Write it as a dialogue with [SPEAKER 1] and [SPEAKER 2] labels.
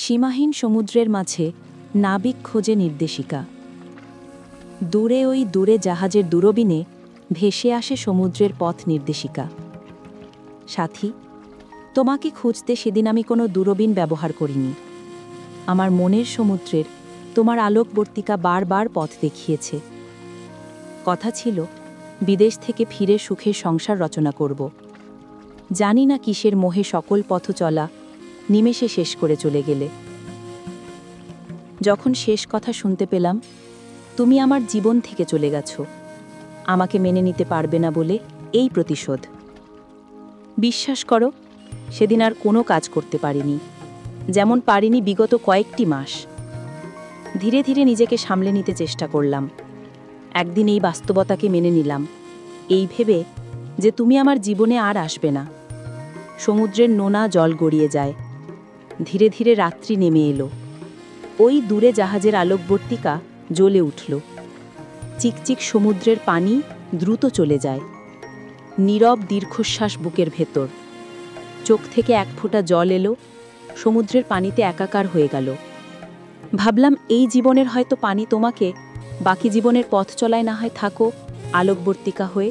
[SPEAKER 1] সীমাহীন সমুদ্রের মাঝে নাবিক খোঁজে নির্দেশিকা। দূরে জাহাজের দূরবীনে ভেসে আসে সমুদ্রের পথ নির্দেশিকা। সাথী, তোমাকে খুঁজতে সেদিন আমি কোনো দূরবীন ব্যবহার করিনি। আমার মনের সমুদ্রের তোমার আলোকবর্তিকা বারবার পথ দেখিয়েছে। কথা ছিল বিদেশ থেকে ফিরে সুখের সংসার রচনা করব। জানি না কিসের মোহে সকল পথ চলা নিমেষে শেষ করে চলে গেলে। যখন শেষ কথা শুনতে পেলাম তুমি আমার জীবন থেকে চলে গেছো, আমাকে মেনে নিতে পারবে না বলে এই প্রতিশোধ। বিশ্বাস করো, সেদিন আর কোনো কাজ করতে পারিনি, যেমন পারিনি বিগত কয়েকটি মাস। ধীরে ধীরে নিজেকে সামলে নিতে চেষ্টা করলাম। একদিন এই বাস্তবতাকে মেনে নিলাম, এই ভেবে যে তুমি আমার জীবনে আর আসবে না। সমুদ্রের নোনা জল গড়িয়ে যায়, ধীরে ধীরে রাত্রি নেমে এলো। ওই দূরে জাহাজের আলোকবর্তিকা জ্বলে উঠল। চিকচিক সমুদ্রের পানি দ্রুত চলে যায়। নীরব দীর্ঘশ্বাস বুকের ভেতর। চোখ থেকে এক ফোঁটা জল এলো, সমুদ্রের পানিতে একাকার হয়ে গেল। ভাবলাম এই জীবনের হয়তো পানি তোমাকে, বাকি জীবনের পথ চলায় না হয় থাকো আলোকবর্তিকা হয়ে।